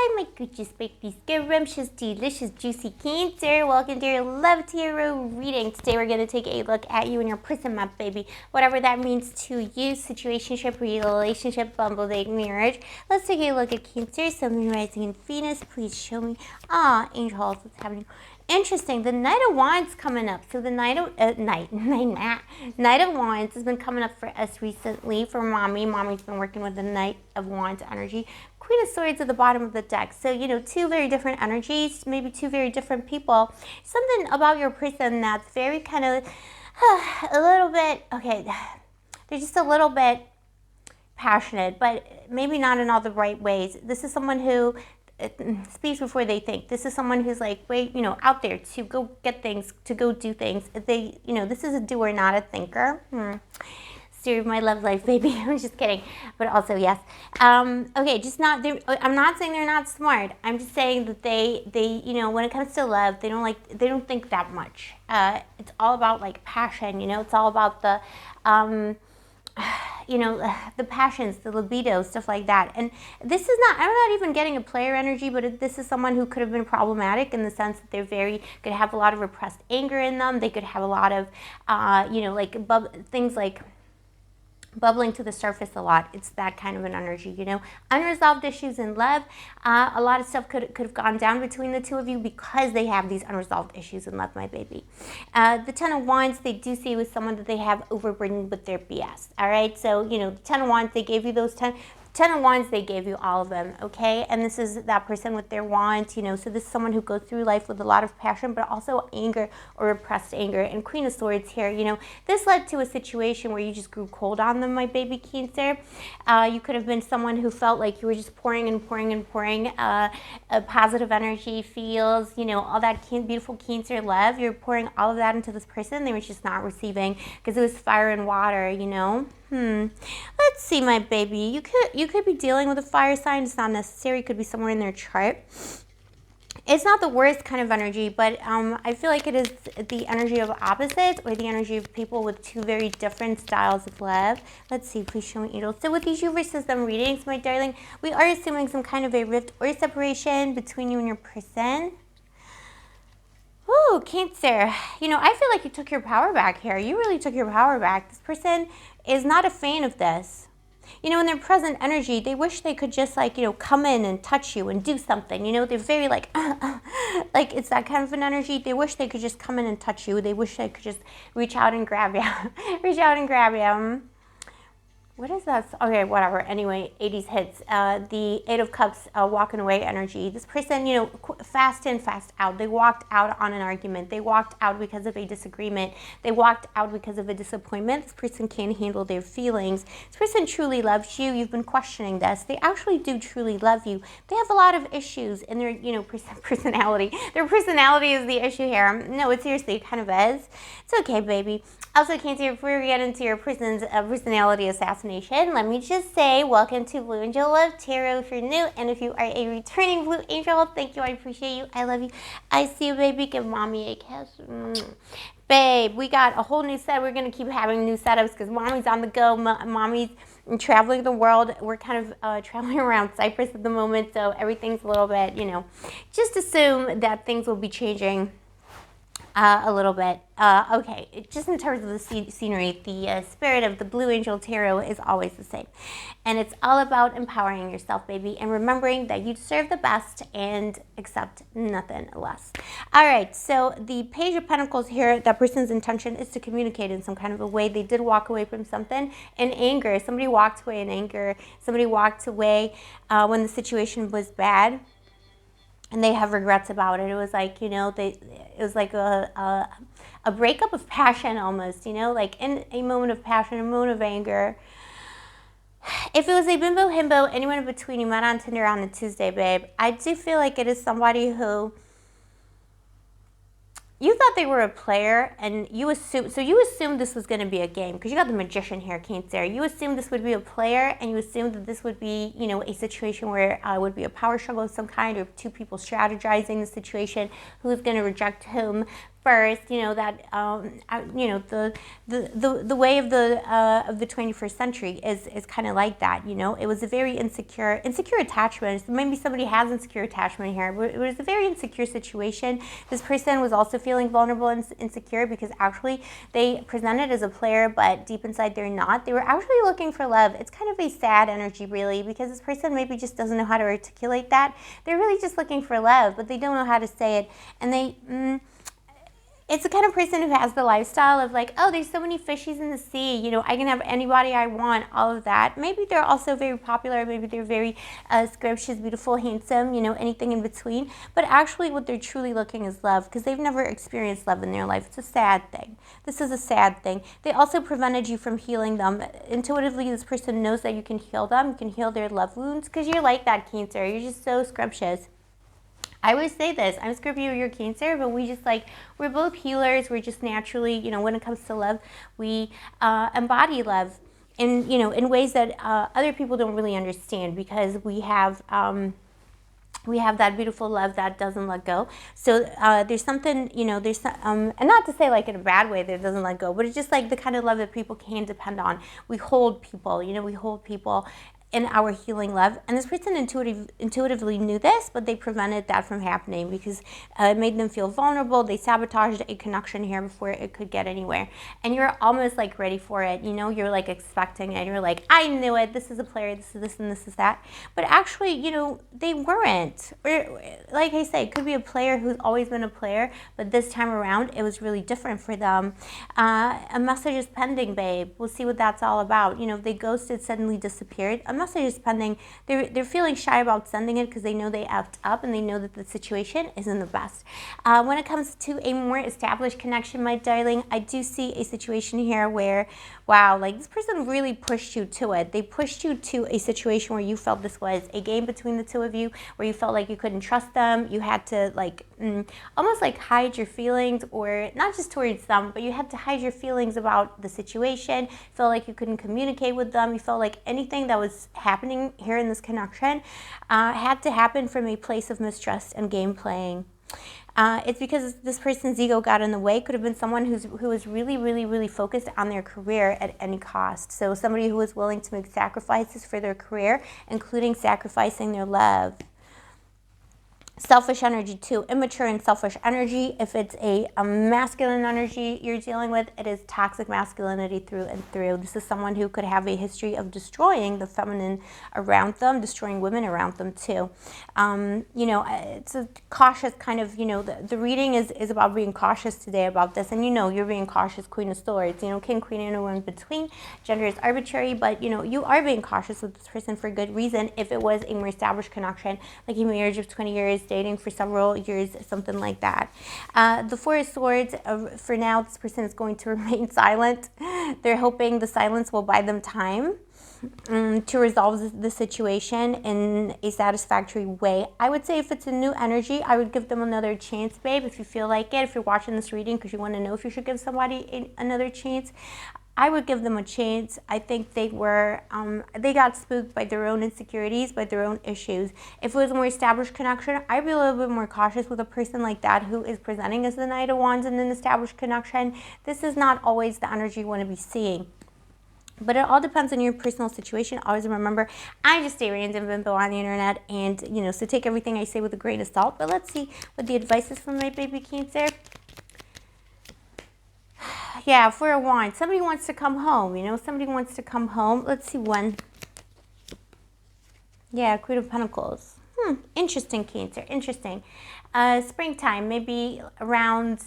Hi, my gorgeous baby, scrumptious, delicious, juicy Cancer. Welcome to your Love Tarot reading. Today we're going to take a look at you and your prison map, baby. Whatever that means to you, situationship, relationship, bumble date, marriage. Let's take a look at Cancer, Sun, Moon, Rising, and Venus. Please show me. Angels, what's happening? Interesting. The Knight of Wands coming up. So the Knight of Wands has been coming up for us recently. For Mommy. Mommy's been working with the Knight of Wands energy. Queen of Swords at the bottom of the deck. So, you know, two very different energies, maybe two very different people. Something about your person that's very kind of a little bit, okay, they're just a little bit passionate, but maybe not in all the right ways. This is someone who speaks before they think. This is someone who's like, wait, you know, out there to go get things, to go do things. They, you know, this is a doer, not a thinker. Serve my love life, baby. I'm just kidding, but also yes. Okay, just not. I'm not saying they're not smart. I'm just saying that they, you know, when it comes to love, they don't think that much. It's all about like passion. You know, it's all about the, you know, the passions, the libido, stuff like that. And this is not, I'm not even getting a player energy, but this is someone who could have been problematic in the sense that they're could have a lot of repressed anger in them. They could have a lot of, you know, like things like bubbling to the surface a lot. It's that kind of an energy, you know. Unresolved issues in love. A lot of stuff could have gone down between the two of you because they have these unresolved issues in love, my baby. The Ten of Wands, they do see with someone that they have overburdened with their BS. All right, so, you know, the Ten of Wands, they gave you those 10 of Wands, they gave you all of them, okay? And this is that person with their wands, you know, so this is someone who goes through life with a lot of passion, but also anger or repressed anger. And Queen of Swords here, you know, this led to a situation where you just grew cold on them, my baby Cancer. You could have been someone who felt like you were just pouring and pouring and pouring a positive energy, feels, you know, all that beautiful Cancer love. You're pouring all of that into this person. They were just not receiving because it was fire and water, you know. Let's see, my baby. You could be dealing with a fire sign. It's not necessary. It could be somewhere in their chart. It's not the worst kind of energy, but I feel like it is the energy of opposites or the energy of people with two very different styles of love. Let's see. Please show me, angels. So with these you versus them readings, my darling, we are assuming some kind of a rift or separation between you and your person. Ooh, Cancer. You know, I feel like you took your power back here. You really took your power back. This person is not a fan of this. You know, in their present energy, they wish they could just like, you know, come in and touch you and do something. You know, they're very like it's that kind of an energy. They wish they could just come in and touch you. They wish they could just reach out and grab you. Reach out and grab you. What is that? Okay, whatever. Anyway, 80s hits. The Eight of Cups, walking away energy. This person, you know, fast in, fast out. They walked out on an argument. They walked out because of a disagreement. They walked out because of a disappointment. This person can't handle their feelings. This person truly loves you. You've been questioning this. They actually do truly love you. They have a lot of issues in their, you know, personality. Their personality is the issue here. No, it seriously kind of is. It's okay, baby. Also, Cancer, before we get into your person's personality assassination, let me just say welcome to Blue Angel Love Tarot if you're new, and if you are a returning Blue Angel, thank you, I appreciate you, I love you, I see you, baby, give mommy a kiss. Babe, we got a whole new set. We're going to keep having new setups because mommy's on the go, mommy's traveling the world. We're kind of traveling around Cyprus at the moment, so everything's a little bit, you know, just assume that things will be changing a little bit. Okay, just in terms of the scenery, the spirit of the Blue Angel Tarot is always the same. And it's all about empowering yourself, baby, and remembering that you deserve the best and accept nothing less. All right, so the Page of Pentacles here, that person's intention is to communicate in some kind of a way. They did walk away from something in anger. Somebody walked away in anger. Somebody walked away when the situation was bad. And they have regrets about it. It was like, you know, it was like a breakup of passion almost, you know, like in a moment of passion, a moment of anger. If it was a bimbo, himbo, anyone in between you met on Tinder on a Tuesday, babe, I do feel like it is somebody who you thought they were a player, and you assumed this was going to be a game because you got the Magician here, Cancer. You assumed this would be a player, and you assumed that this would be, you know, a situation where it would be a power struggle of some kind, or two people strategizing the situation, who's going to reject whom. first, that the way of the 21st century is kind of like that. It was a very insecure attachment. Maybe somebody has insecure attachment here, but it was a very insecure situation. This person was also feeling vulnerable and insecure because actually they presented as a player, but deep inside they're not. They were actually looking for love. It's kind of a sad energy, really, because this person maybe just doesn't know how to articulate that. They're really just looking for love, but they don't know how to say it, and it's the kind of person who has the lifestyle of like, oh, there's so many fishies in the sea, I can have anybody I want, all of that. Maybe they're also very popular, maybe they're very scrumptious, beautiful, handsome, anything in between. But actually what they're truly looking is love, because they've never experienced love in their life. It's a sad thing. This is a sad thing. They also prevented you from healing them. Intuitively, this person knows that you can heal them, you can heal their love wounds, because you're like that, Cancer. You're just so scrumptious. I always say this, I'm Scorpio, you're Cancer, but we're both healers. We're just naturally, when it comes to love, we embody love in ways that other people don't really understand, because we have that beautiful love that doesn't let go. So there's something, there's and not to say like in a bad way that it doesn't let go, but it's just like the kind of love that people can depend on. We hold people, we hold people in our healing love. And this person intuitively knew this, but they prevented that from happening because it made them feel vulnerable. They sabotaged a connection here before it could get anywhere. And you're almost like ready for it. You're like expecting it. You're like, I knew it. This is a player. This is this and this is that. But actually, they weren't. Or, like I say, it could be a player who's always been a player, but this time around, it was really different for them. A message is pending, babe. We'll see what that's all about. They ghosted, suddenly disappeared. A message is pending. They're feeling shy about sending it because they know they effed up and they know that the situation isn't the best. When it comes to a more established connection, my darling, I do see a situation here where, wow, like this person really pushed you to it. They pushed you to a situation where you felt this was a game between the two of you, where you felt like you couldn't trust them. You had to like almost like hide your feelings, or not just towards them, but you had to hide your feelings about the situation. Felt like you couldn't communicate with them. You felt like anything that was happening here in this connection had to happen from a place of mistrust and game playing. It's because this person's ego got in the way. Could have been someone who was really, really, really focused on their career at any cost. So somebody who was willing to make sacrifices for their career, including sacrificing their love. Selfish energy too, immature and selfish energy. If it's a masculine energy you're dealing with, it is toxic masculinity through and through. This is someone who could have a history of destroying the feminine around them, destroying women around them too. It's a cautious kind of, the reading is about being cautious today about this. And you're being cautious, Queen of Swords, King, Queen, and anyone in between. Gender is arbitrary, but you are being cautious with this person for good reason. If it was a more established connection, like a marriage of 20 years, dating for several years, something like that. The Four of Swords, for now, this person is going to remain silent. They're hoping the silence will buy them time to resolve the situation in a satisfactory way. I would say if it's a new energy, I would give them another chance, babe, if you feel like it. If you're watching this reading because you want to know if you should give somebody another chance, I would give them a chance. I think they got spooked by their own insecurities, by their own issues. If it was a more established connection, I'd be a little bit more cautious with a person like that who is presenting as the Knight of Wands in an established connection. This is not always the energy you want to be seeing. But it all depends on your personal situation. Always remember, I just stay random bimbo on the internet, and so take everything I say with a grain of salt. But let's see what the advice is from my baby Cancer. Yeah, Four of Wands. Somebody wants to come home, somebody wants to come home. Let's see when. Yeah, Queen of Pentacles. Interesting, Cancer. Interesting. Springtime, maybe around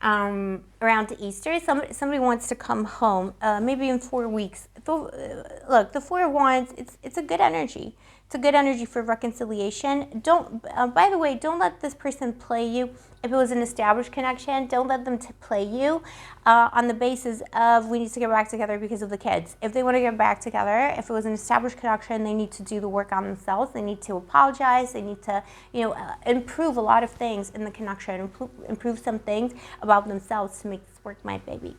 around Easter. Somebody wants to come home, maybe in 4 weeks. Look, the Four of Wands, it's a good energy. It's a good energy for reconciliation. By the way, don't let this person play you. If it was an established connection, don't let them play you on the basis of we need to get back together because of the kids. If they want to get back together, if it was an established connection, they need to do the work on themselves. They need to apologize. They need to, improve a lot of things in the connection, improve some things about themselves to make this work, my baby.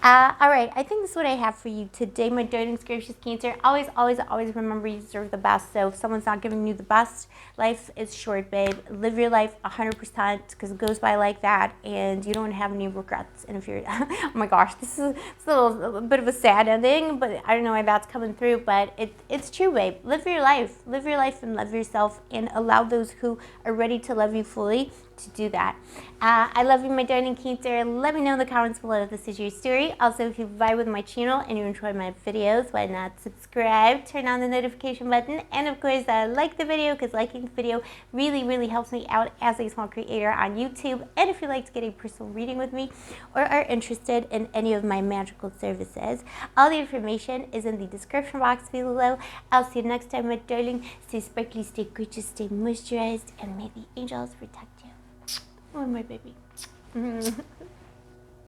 All right, I think this is what I have for you today, my darling gracious Cancer. Always, always, always remember you deserve the best. So if someone's not giving you the best, life is short, babe. Live your life 100% because it goes by like that, and you don't have any regrets. And if you're, oh my gosh, this is a bit of a sad ending, but I don't know why that's coming through, but it's true, babe. Live your life and love yourself, and allow those who are ready to love you fully to do that. I love you, my darling Cancer. Let me know in the comments below if this is your story. Also, if you vibe with my channel and you enjoy my videos, why not subscribe, turn on the notification button, and of course, like the video, because liking the video really, really helps me out as a small creator on YouTube. And if you'd like to get a personal reading with me or are interested in any of my magical services, all the information is in the description box below. I'll see you next time, my darling. Stay sparkly, stay gorgeous, stay moisturized, and may the angels protect you. Oh, my baby.